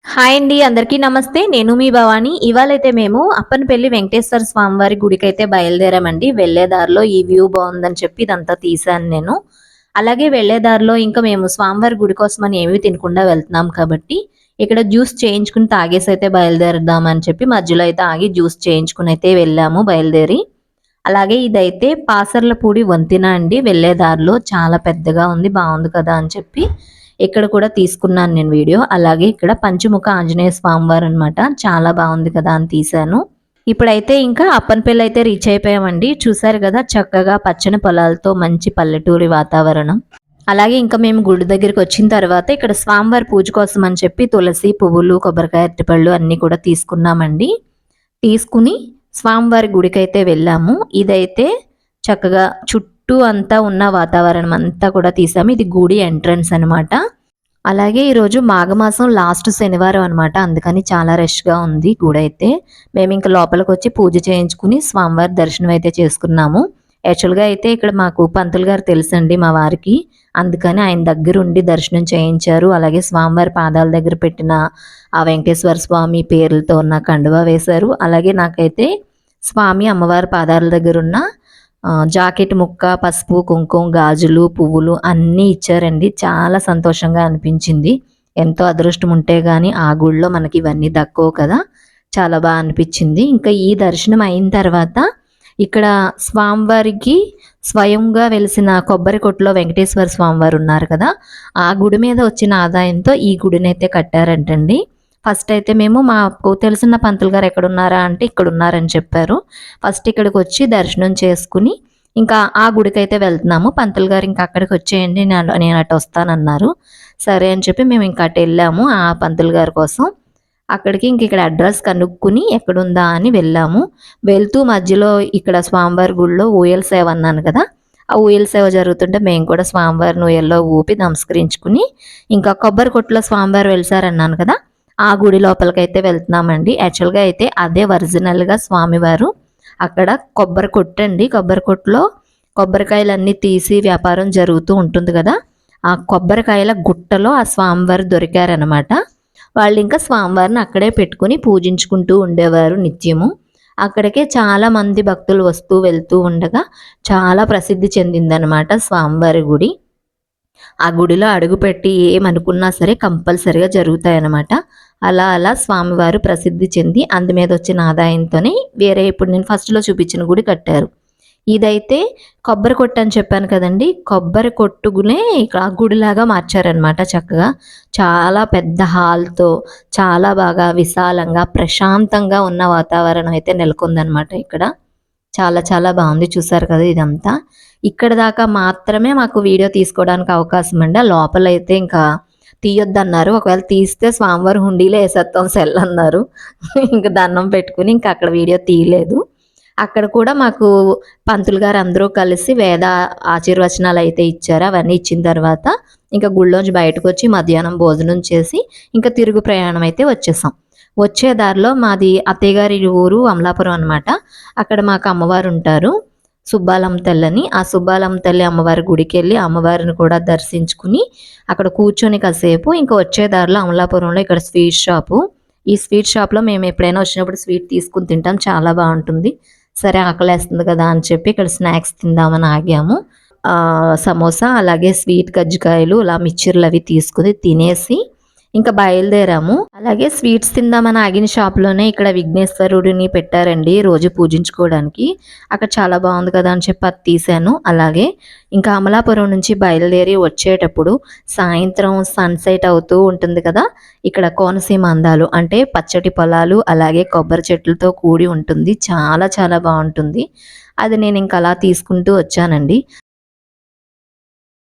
Hi అండి. అందరికీ నమస్తే. నేను మీ భవాని. ఇవాళైతే మేము అప్పనపల్లి వెంకటేశ్వర స్వామివారి గుడికైతే బయలుదేరామండి. వెళ్ళే దారిలో ఈ వ్యూ బావుందని చెప్పి ఇదంతా తీశాను నేను. అలాగే వెళ్ళే దారిలో ఇంకా మేము స్వామివారి గుడి కోసమని ఏమీ తినకుండా వెళ్తున్నాం కాబట్టి, ఇక్కడ జ్యూస్ చేయించుకొని తాగేసైతే బయలుదేరుదామని చెప్పి మధ్యలో అయితే ఆగి జ్యూస్ చేయించుకొనైతే వెళ్ళాము బయలుదేరి. అలాగే ఇదైతే పాసర్లపూడి వంతెన అండి. వెళ్ళే దారిలో చాలా పెద్దగా ఉంది. బావుంది కదా అని చెప్పి ఇక్కడ కూడా తీసుకున్నాను నేను వీడియో. అలాగే ఇక్కడ పంచముఖ ఆంజనేయ స్వామివారనమాట. చాలా బావుంది కదా అని తీశాను. ఇప్పుడైతే ఇంకా అప్పనపల్లి అయితే రీచ్ అయిపోయామండి. చూసారు కదా చక్కగా పచ్చని పొలాలతో మంచి పల్లెటూరి వాతావరణం. అలాగే ఇంకా మేము గుడి దగ్గరికి వచ్చిన తర్వాత ఇక్కడ స్వామివారి పూజ కోసం అని చెప్పి తులసి పువ్వులు, కొబ్బరికాయ, అరటిపళ్ళు అన్నీ కూడా తీసుకున్నామండి. తీసుకుని స్వామివారి గుడికైతే వెళ్ళాము. ఇదైతే చక్కగా చుట్టూ అంతా ఉన్న వాతావరణం అంతా కూడా తీసాము. ఇది గుడి ఎంట్రన్స్ అనమాట. అలాగే ఈరోజు మాఘమాసం లాస్ట్ శనివారం అనమాట. అందుకని చాలా రష్‌గా ఉంది గుడైతే. మేమింక లోపలికొచ్చి పూజ చేయించుకుని స్వామివారి దర్శనం అయితే చేసుకున్నాము. యాక్చువల్‌గా అయితే ఇక్కడ మాకు పంతులు గారు తెలుసండి మా వారికి. అందుకని ఆయన దగ్గరుండి దర్శనం చేయించారు. అలాగే స్వామివారి పాదాల దగ్గర పెట్టిన ఆ వెంకటేశ్వర స్వామి పేర్లతో ఉన్న కండువా వేశారు. అలాగే నాకైతే స్వామి, అమ్మవారి పాదాల దగ్గరున్న జాకెట్ ముక్క, పసుపు, కుంకుమ, గాజులు, పువ్వులు అన్నీ ఇచ్చారండి. చాలా సంతోషంగా అనిపించింది. ఎంతో అదృష్టం ఉంటే గాని ఆ గుడిలో మనకి ఇవన్నీ దక్కవు కదా! చాలా అనిపించింది. ఇంకా ఈ దర్శనం అయిన తర్వాత ఇక్కడ స్వామివారికి స్వయంగా వెలిసిన కొబ్బరి కొట్టులో వెంకటేశ్వర స్వామివారు ఉన్నారు కదా! ఆ గుడి మీద వచ్చిన ఆదాయంతో ఈ గుడినైతే కట్టారంటండి. ఫస్ట్ అయితే మేము మాకు తెలిసిన పంతులు గారు ఎక్కడున్నారా అంటే ఇక్కడున్నారని చెప్పారు. ఫస్ట్ ఇక్కడికొచ్చి దర్శనం చేసుకుని ఇంకా ఆ గుడికైతే వెళ్తున్నాము. పంతులు గారు ఇంక అక్కడికి వచ్చేయండి నేను అటు వస్తానన్నారు. సరే అని చెప్పి మేము ఇంక అటు వెళ్ళాము ఆ పంతులు గారి కోసం. అక్కడికి ఇంక ఇక్కడ అడ్రస్ కనుక్కొని ఎక్కడుందా అని వెళ్ళాము. వెళ్తూ మధ్యలో ఇక్కడ స్వామివారి గుడిలో ఊయల సేవ అన్నాను కదా! ఆ ఊయల సేవ జరుగుతుంటే మేము కూడా స్వామివారిని ఊయల్లో ఊపి నమస్కరించుకుని ఇంకా కొబ్బరి కొట్టులో స్వామివారు వెలిసారన్నాను కదా! ఆ గుడి లోపలికైతే వెళ్తున్నామండి. యాక్చువల్‌గా అయితే అదే ఒరిజినల్‌గా స్వామివారు. అక్కడ కొబ్బరి కొట్టండి. కొబ్బరి కొట్టులో కొబ్బరికాయలన్నీ తీసి వ్యాపారం జరుగుతూ ఉంటుంది కదా! ఆ కొబ్బరికాయల గుట్టలో ఆ స్వామివారు దొరికారనమాట. వాళ్ళింకా స్వామివారిని అక్కడే పెట్టుకొని పూజించుకుంటూ ఉండేవారు నిత్యము. అక్కడికే చాలా మంది భక్తులు వస్తూ వెళ్తూ ఉండగా చాలా ప్రసిద్ధి చెందిందనమాట స్వామివారి గుడి. ఆ గుడిలో అడుగుపెట్టి ఏమనుకున్నా సరే కంపల్సరీగా జరుగుతాయన్నమాట. అలా అలా స్వామివారు ప్రసిద్ధి చెంది అందు మీద వచ్చిన ఆదాయంతోనే వేరే ఇప్పుడు నేను ఫస్ట్‌లో చూపించిన గుడి కట్టారు. ఇదైతే కొబ్బరి కొట్టు అని చెప్పాను కదండీ! కొబ్బరి కొట్టుగునే ఇక్కడ గుడిలాగా మార్చారనమాట చక్కగా. చాలా పెద్ద హాల్‌తో చాలా బాగా విశాలంగా, ప్రశాంతంగా ఉన్న వాతావరణం అయితే నెలకొందనమాట ఇక్కడ. చాలా చాలా బావుంది. చూసారు కదా ఇదంతా. ఇక్కడి దాకా మాత్రమే మాకు వీడియో తీసుకోవడానికి అవకాశం అండి. ఆ లోపలైతే ఇంకా తీయొద్దన్నారు. ఒకవేళ తీస్తే స్వామివారి హుండీలో ఏసేత్తాం సెల్లన్నారు. ఇంక దండం పెట్టుకొని ఇంక అక్కడ వీడియో తీయలేదు. అక్కడ కూడా మాకు పంతులు గారు అందరూ కలిసి వేద ఆశీర్వచనాలైతే ఇచ్చారు. అవన్నీ ఇచ్చిన తర్వాత ఇంకా గుడిలోంచి బయటకొచ్చి మధ్యాహ్నం భోజనం చేసి ఇంకా తిరుగు ప్రయాణం అయితే వచ్చేసాం. వచ్చే దారిలో మాది అత్తయ్య గారి ఊరు అమలాపురం అనమాట. అక్కడ మాకు అమ్మవారుంటారు. సుబ్బాలమ్మ తల్లని. ఆ సుబ్బాలమ్మ తల్లి అమ్మవారి గుడికెళ్ళి అమ్మవారిని కూడా దర్శించుకుని అక్కడ కూర్చొని కాసేపు ఇంక వచ్చే దారిలో అమలాపురంలో ఇక్కడ స్వీట్ షాపు. ఈ స్వీట్ షాప్‌లో మేము ఎప్పుడైనా వచ్చినప్పుడు స్వీట్ తీసుకొని తింటాం. చాలా బావుంటుంది. సరే ఆకలేస్తుంది కదా అని చెప్పి ఇక్కడ స్నాక్స్ తిందామని ఆగాము. సమోసా అలాగే స్వీట్ కజ్జికాయలు ఇలా మిక్చర్‌లవి తీసుకొని తినేసి ఇంకా బయలుదేరాము. అలాగే స్వీట్స్ తిందామని ఆగిన షాప్‌లోనే ఇక్కడ విఘ్నేశ్వరుడిని పెట్టారండి రోజు పూజించుకోవడానికి. అక్కడ చాలా బావుంది కదా అని చెప్పి అది తీశాను. అలాగే ఇంకా అమలాపురం నుంచి బయలుదేరి వచ్చేటప్పుడు సాయంత్రం సన్‌సెట్ అవుతూ ఉంటుంది కదా! ఇక్కడ కోనసీమ అందాలు అంటే పచ్చటి పొలాలు అలాగే కొబ్బరి చెట్లతో కూడి ఉంటుంది. చాలా చాలా బావుంటుంది. అది నేను ఇంక అలా తీసుకుంటూ వచ్చానండి.